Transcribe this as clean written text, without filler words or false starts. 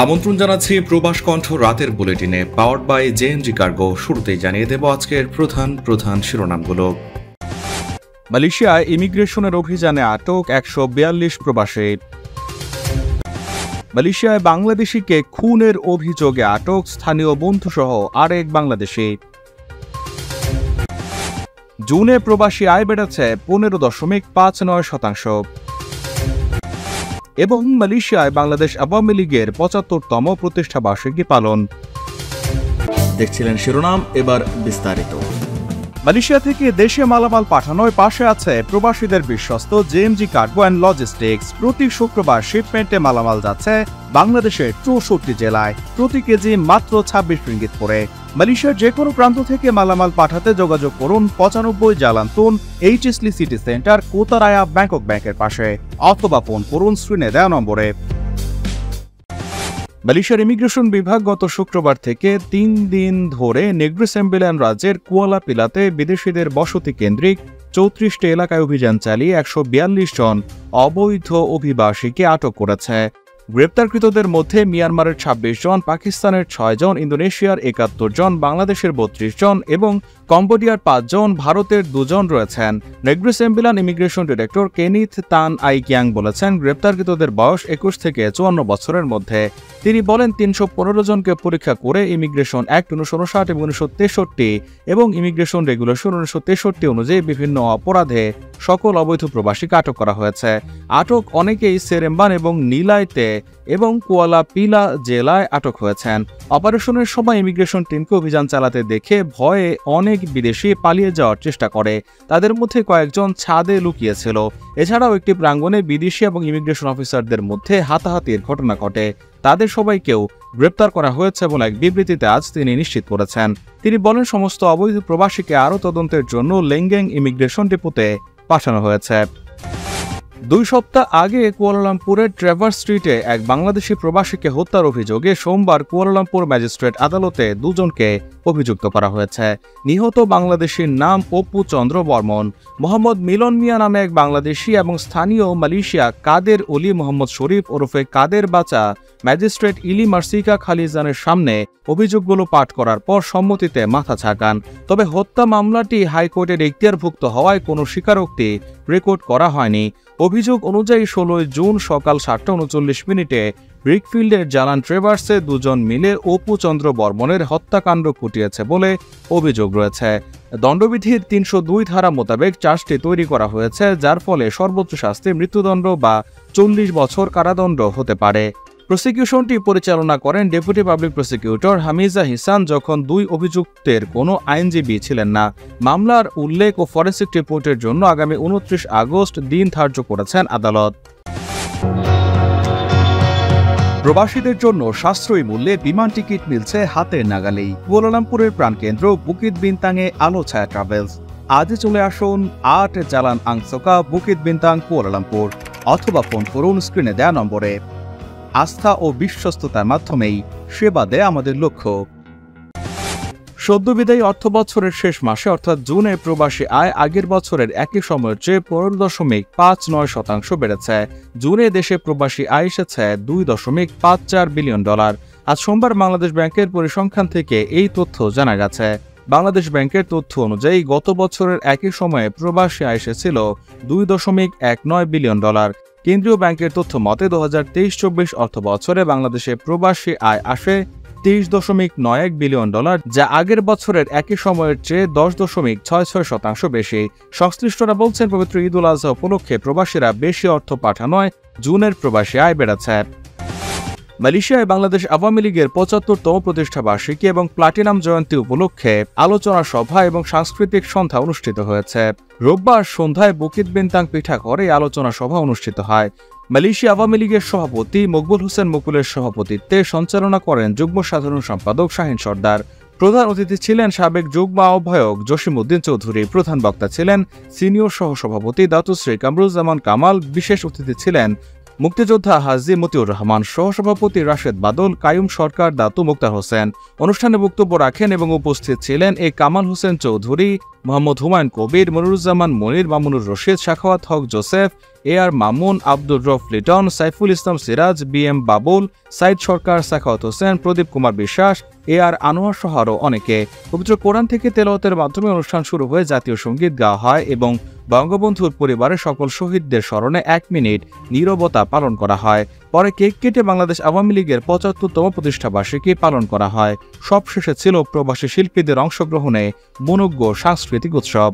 আমন্ত্রণ জানাচ্ছি প্রবাস কণ্ঠ রাতের বুলেটিনে পাওয়ার্ড বাই জেএনজি কার্গো। শুরুতেই জানিয়ে দেব আজকের প্রধান শিরোনামগুলো। মালয়েশিয়ায় ইমিগ্রেশনের অভিযানে আটক 142 প্রবাসী। মালয়েশিয়ায় বাংলাদেশিকে খুনের অভিযোগে আটক স্থানীয় বন্ধুসহ আরেক বাংলাদেশি। জুনে প্রবাসী আয় বেড়েছে 15.59%। এবং মালয়েশিয়ায় বাংলাদেশ আওয়ামী লীগের 75তম প্রতিষ্ঠাবার্ষিকী পালন। দেখছিলেন শিরোনাম, এবার বিস্তারিত। মালয়েশিয়া থেকে দেশে মালামাল পাঠানোয় পাশে আছে প্রবাসীদের বিশ্বস্ত জেএমজি কার্গো অ্যান্ড লজিস্টিক্স। প্রতি শুক্রবার শিপমেন্টে মালামাল যাচ্ছে বাংলাদেশের 64 জেলায়, প্রতি কেজি মাত্র 26 রিঙ্গিত করে। মালয়েশিয়ার যে কোনো প্রান্ত থেকে মালামাল পাঠাতে যোগাযোগ করুন 95 জালান তুন এইচএসলি সিটি সেন্টার, কোতারায়া ব্যাংকক ব্যাংকের পাশে, অথবা ফোন করুন স্ক্রিনে দেওয়া নম্বরে। মালয়েশিয়ার ইমিগ্রেশন বিভাগ গত শুক্রবার থেকে 3 দিন ধরে নেগ্রি সেম্বিল্যান রাজ্যের কুয়ালা পিলাতে বিদেশিদের বসতি কেন্দ্রিক 34টি এলাকায় অভিযান চালিয়ে 142 জন অবৈধ অভিবাসীকে আটক করেছে। গ্রেপ্তারকৃতদের মধ্যে মিয়ানমারের 26 জন, পাকিস্তানের 6 জন, ইন্দোনেশিয়ার 71 জন, বাংলাদেশের 32 জন এবং কম্বোডিয়ার 5 জন, ভারতের 2 জন রয়েছেন। নেগ্রি সেম্বিল্যান ইমিগ্রেশন ডিরেক্টর কেনিথ তান আই কিয়াং বলেছেন, গ্রেপ্তারকৃতদের বয়স 21 থেকে 54 বছরের মধ্যে। তিনি বলেন, 315 জনকে পরীক্ষা করে ইমিগ্রেশন অ্যাক্ট 1959 এবং 1963 এবং ইমিগ্রেশন রেগুলেশন 1963 অনুযায়ী বিভিন্ন অপরাধে সকল অবৈধ প্রবাসীকে আটক করা হয়েছে। আটক অনেকেই সেরেম্বান এবং নিলাইতে এবং কুয়ালা পিলা জেলায় আটক হয়েছেন। অপারেশনের সময় ইমিগ্রেশন টিমকে অভিযান চালাতে দেখে ভয়ে অনেক বিদেশি পালিয়ে যাওয়ার চেষ্টা করে। তাদের মধ্যে কয়েকজন ছাদে লুকিয়েছিল। এছাড়াও একটি প্রাঙ্গণে বিদেশি এবং ইমিগ্রেশন অফিসারদের মধ্যে হাতাহাতির ঘটনা ঘটে। তাদের সবাইকেও গ্রেপ্তার করা হয়েছে বলে এক বিবৃতিতে আজ তিনি নিশ্চিত করেছেন। তিনি বলেন, সমস্ত অবৈধ প্রবাসীকে আরও তদন্তের জন্য লেঙ্গেং ইমিগ্রেশন ডিপোতে পাঠানো হয়েছে। 2 সপ্তাহ আগে কুয়ালালামপুরের ট্রেভার স্ট্রিটে এক বাংলাদেশি প্রবাসীকে হত্যার অভিযোগে সোমবার কুয়ালালামপুর ম্যাজিস্ট্রেট আদালতে 2 জনকে অভিযুক্ত করা হয়েছে। নিহত বাংলাদেশির নাম অপু চন্দ্র বর্মন। মোহাম্মদ মিলন মিয়া নামে এক বাংলাদেশি এবং স্থানীয় মালয়েশিয়া কাদের অলি মোহাম্মদ শরীফ ওরফে কাদের বাচা ম্যাজিস্ট্রেট ইলি মার্সিকা খালিজানের সামনে অভিযোগগুলো পাঠ করার পর সম্মতিতে মাথা ঝাঁকান। তবে হত্যা মামলাটি হাইকোর্টের এখতিয়ারভুক্ত হওয়ায় কোনো স্বীকারোক্তি রেকর্ড করা হয়নি। অভিযোগ অনুযায়ী 16 জুন সকাল 7:39 ব্রিকফিল্ডের জালান ট্রেভার্সে 2 জন মিলে অপু চন্দ্র বর্মনের হত্যাকাণ্ড ঘটিয়েছে বলে অভিযোগ রয়েছে। দণ্ডবিধির 302 ধারা মোতাবেক চার্জটি তৈরি করা হয়েছে, যার ফলে সর্বোচ্চ শাস্তি মৃত্যুদণ্ড বা 40 বছর কারাদণ্ড হতে পারে। প্রসিকিউশনটি পরিচালনা করেন ডেপুটি পাবলিক প্রসিকিউটর হামিজা হিসান যখন 2 অভিযুক্তের কোনো আইনজীবী ছিলেন না। মামলার উল্লেখ ও ফরেন্সিক রিপোর্টের জন্য আগামী 29 আগস্ট দিন ধার্য করেছেন আদালত। প্রবাসীদের জন্য সাশ্রয়ী মূল্যে বিমান টিকিট মিলছে হাতের নাগালেই। কুয়ালালামপুরের প্রাণকেন্দ্র বুকিত বিনতাংয়ে আলো ছায়া ট্রাভেলস। আজই চলে আসুন 8 জালান আংসোকা, বুকিত বিনতাং, কুয়ালালামপুর, অথবা ফোন করুন স্ক্রিনে দেওয়া নম্বরে। আস্থা ও বিশ্বস্ততার মাধ্যমেই সেবা দেয় আমাদের লক্ষ্য। সদ্যবিদায়ী অর্থবছরের শেষ মাসে অর্থাৎ জুনে প্রবাসী আয় আগের বছরের একই সময়ের চেয়ে 15.59% বেড়েছে। জুনে দেশে প্রবাসী আয় এসেছে $2.54 বিলিয়ন। আজ সোমবার বাংলাদেশ ব্যাংকের পরিসংখ্যান থেকে এই তথ্য জানা গেছে। বাংলাদেশ ব্যাংকের তথ্য অনুযায়ী গত বছরের একই সময়ে প্রবাসী আয় এসেছিল $2.19 বিলিয়ন। কেন্দ্রীয় ব্যাংকের তথ্য মতে 2023-24 অর্থ বছরে বাংলাদেশে প্রবাসী আয় আসে $23.91 বিলিয়ন, যা আগের বছরের একই সময়ের চেয়ে 10.66% বেশি। সংশ্লিষ্টরা বলছেন, পবিত্র ঈদ উল আজহা উপলক্ষে প্রবাসীরা বেশি অর্থ পাঠানোয় জুনের প্রবাসী আয় বেড়েছে। মালয়েশিয়ায় বাংলাদেশ আওয়ামী লীগের 75তম প্রতিষ্ঠাবার্ষিকী এবং প্লাটিনাম জয়ন্তী উপলক্ষে আলোচনা সভা এবং সাংস্কৃতিক সন্ধ্যা অনুষ্ঠিত হয়েছে। রোববার সন্ধ্যায় বুকিত বিনতাং পিঠাঘরে আলোচনা সভা অনুষ্ঠিত হয়। মালয়েশিয়া আওয়ামী লীগের সভাপতি মকবুল হোসেন মুকুলের সভাপতিত্বে সঞ্চালনা করেন যুগ্ম সাধারণ সম্পাদক শাহিন সর্দার। প্রধান অতিথি ছিলেন সাবেক যুগ্ম আহ্বায়ক জসিমউদ্দিন চৌধুরী। প্রধান বক্তা ছিলেন সিনিয়র সহসভাপতি দাতুশ্রী কামরুজ্জামান কামাল। বিশেষ অতিথি ছিলেন মুক্তিযোদ্ধা হাজী মতিউর রহমান, সহসভাপতি রাশেদ বাদল, কায়ুম সরকার, দাতু মুক্তার হোসেন। অনুষ্ঠানে বক্তব্য রাখেন এবং উপস্থিত ছিলেন এ কামাল হোসেন চৌধুরী, মোহাম্মদ হুমায়ুন কবির, মনিরুজ্জামান মনির, মামুনুর রশিদ, সাখাওয়াত হক Joseph, AR Mamun, Abdur Rauf Liton, Saiful Islam Siraj, BM Babul, Saeed সরকার, সাখাওয়াত হোসেন, প্রদীপ কুমার বিশ্বাস, AR আনোয়ার সহ আরও অনেকে। পবিত্র কোরআন থেকে তেলাওয়াতের মাধ্যমে অনুষ্ঠান শুরু হয়ে জাতীয় সঙ্গীত গাওয়া হয় এবং বঙ্গবন্ধুর পরিবারের সকল শহীদদের স্মরণে 1 মিনিট নীরবতা পালন করা হয়। পরে কেক কেটে বাংলাদেশ আওয়ামী লীগের 75তম প্রতিষ্ঠাবার্ষিকী পালন করা হয়। সবশেষে ছিল প্রবাসী শিল্পীদের অংশগ্রহণে মনোজ্ঞ সাংস্কৃতিক উৎসব।